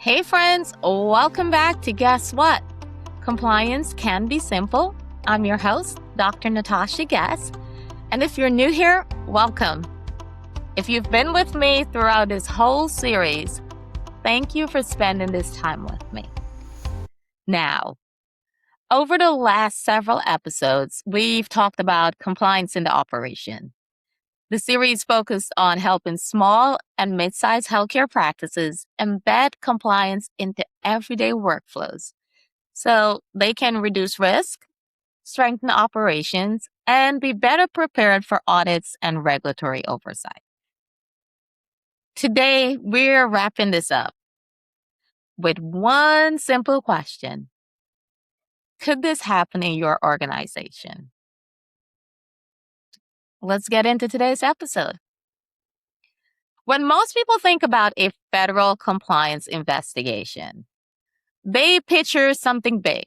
Hey friends, welcome back to Guess What? Compliance can be simple. I'm your host, Dr. Natasha Guess. And if you're new here, welcome. If you've been with me throughout this whole series, thank you for spending this time with me. Now, over the last several episodes, we've talked about compliance in the operation. The series focused on helping small and mid-sized healthcare practices embed compliance into everyday workflows so they can reduce risk, strengthen operations, and be better prepared for audits and regulatory oversight. Today, we're wrapping this up with one simple question. Could this happen in your organization? Let's get into today's episode. When most people think about a federal compliance investigation, they picture something big,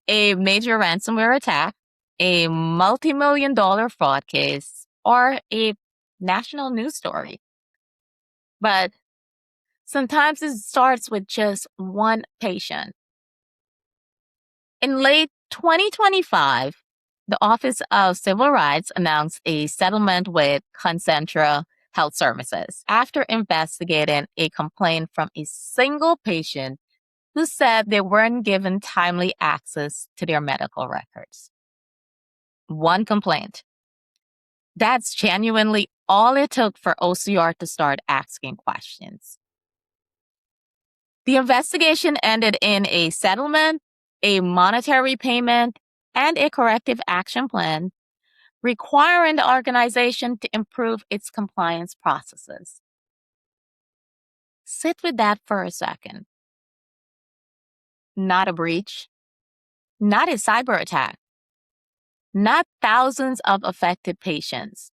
a major ransomware attack, a multimillion-dollar fraud case, or a national news story. But sometimes it starts with just one patient. In late 2025, the Office of Civil Rights announced a settlement with Concentra Health Services after investigating a complaint from a single patient who said they weren't given timely access to their medical records. One complaint. That's genuinely all it took for OCR to start asking questions. The investigation ended in a settlement, a monetary payment, and a corrective action plan requiring the organization to improve its compliance processes. Sit with that for a second. Not a breach, not a cyber attack, not thousands of affected patients.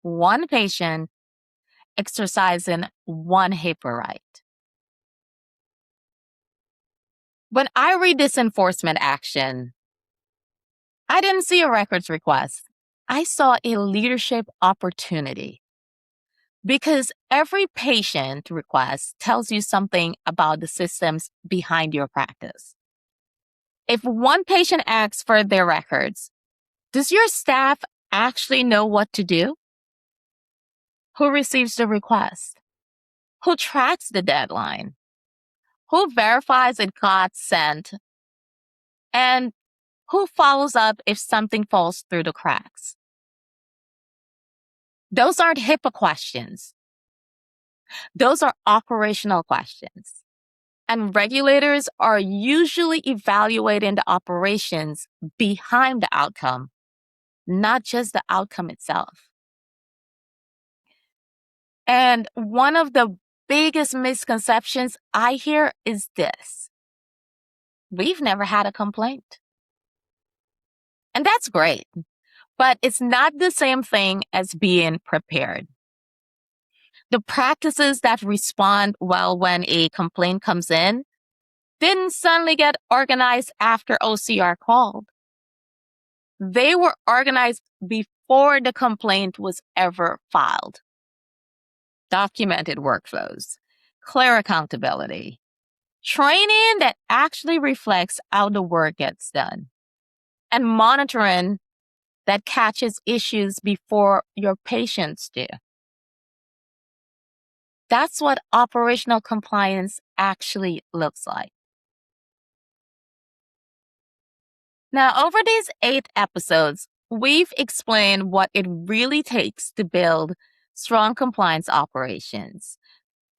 One patient exercising one HIPAA right. When I read this enforcement action, I didn't see a records request. I saw a leadership opportunity. Because every patient request tells you something about the systems behind your practice. If one patient asks for their records, does your staff actually know what to do? Who receives the request? Who tracks the deadline? Who verifies it got sent? And who follows up if something falls through the cracks? Those aren't HIPAA questions. Those are operational questions. And regulators are usually evaluating the operations behind the outcome, not just the outcome itself. And one of the biggest misconceptions I hear is this: we've never had a complaint. And that's great, but it's not the same thing as being prepared. The practices that respond well when a complaint comes in didn't suddenly get organized after OCR called. They were organized before the complaint was ever filed. Documented workflows, clear accountability, training that actually reflects how the work gets done, and monitoring that catches issues before your patients do. That's what operational compliance actually looks like. Now, over these 8 episodes, we've explained what it really takes to build strong compliance operations.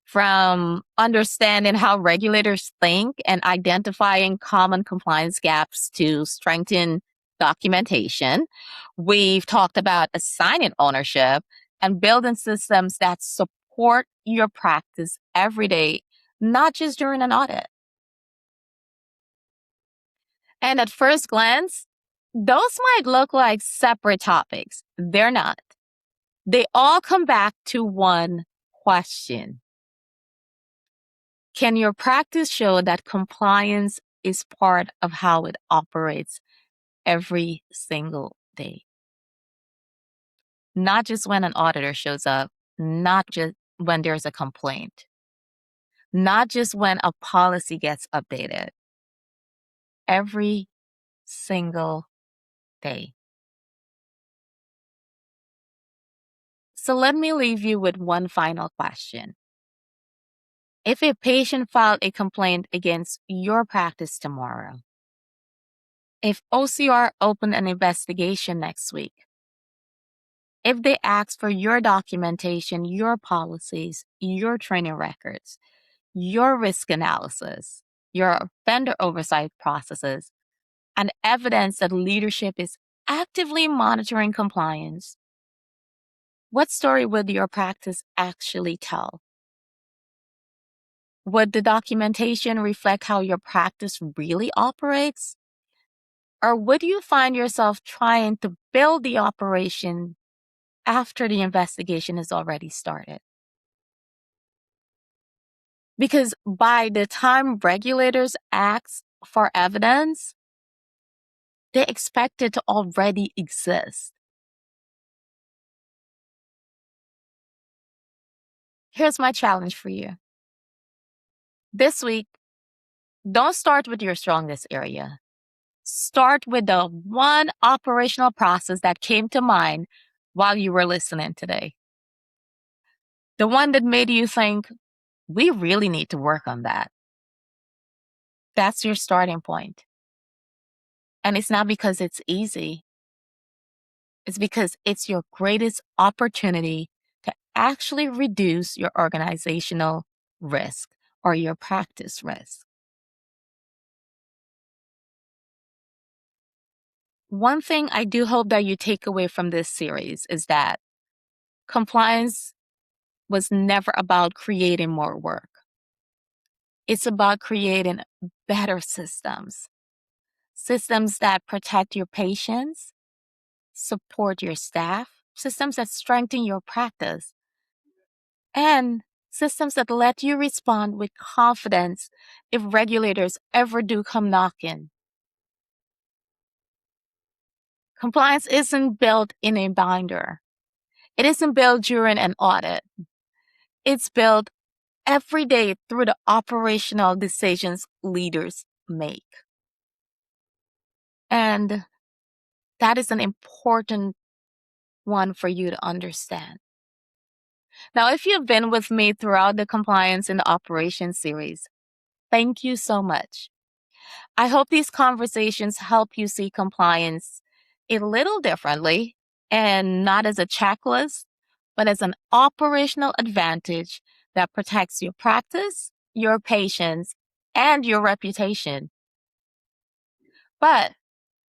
From understanding how regulators think and identifying common compliance gaps to strengthen documentation, we've talked about assigning ownership and building systems that support your practice every day, not just during an audit. And at first glance, those might look like separate topics. They're not. They all come back to one question. Can your practice show that compliance is part of how it operates every single day? Not just when an auditor shows up, not just when there's a complaint, not just when a policy gets updated. Every single day. So let me leave you with one final question. If a patient filed a complaint against your practice tomorrow, if OCR opened an investigation next week, if they ask for your documentation, your policies, your training records, your risk analysis, your vendor oversight processes, and evidence that leadership is actively monitoring compliance, what story would your practice actually tell? Would the documentation reflect how your practice really operates? Or would you find yourself trying to build the operation after the investigation has already started? Because by the time regulators ask for evidence, they expect it to already exist. Here's my challenge for you. This week, don't start with your strongest area. Start with the one operational process that came to mind while you were listening today. The one that made you think, we really need to work on that. That's your starting point. And it's not because it's easy. It's because it's your greatest opportunity to actually reduce your organizational risk or your practice risk. One thing I do hope that you take away from this series is that compliance was never about creating more work. It's about creating better systems that protect your patients, support your staff, systems that strengthen your practice, and systems that let you respond with confidence if regulators ever do come knocking. Compliance isn't built in a binder. It isn't built during an audit. It's built every day through the operational decisions leaders make. And that is an important one for you to understand. Now, if you've been with me throughout the Compliance in the Operations series, thank you so much. I hope these conversations help you see compliance a little differently and not as a checklist, but as an operational advantage that protects your practice, your patients, and your reputation. But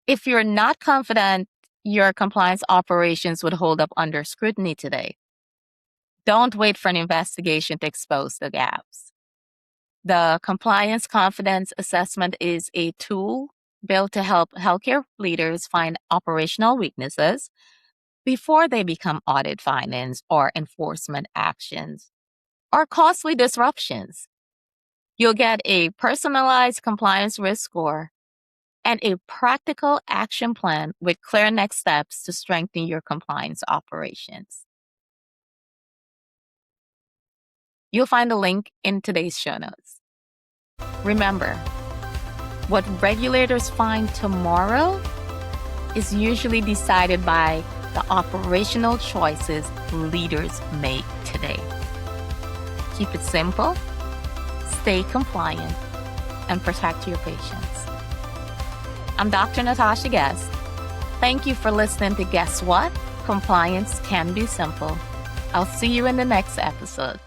if you're not confident your compliance operations would hold up under scrutiny today, don't wait for an investigation to expose the gaps. The Compliance Confidence Assessment is a tool built to help healthcare leaders find operational weaknesses before they become audit findings or enforcement actions or costly disruptions. You'll get a personalized compliance risk score and a practical action plan with clear next steps to strengthen your compliance operations. You'll find a link in today's show notes. Remember, what regulators find tomorrow is usually decided by the operational choices leaders make today. Keep it simple, stay compliant, and protect your patients. I'm Dr. Natasha Guess. Thank you for listening to Guess What? Compliance Can Be Simple. I'll see you in the next episode.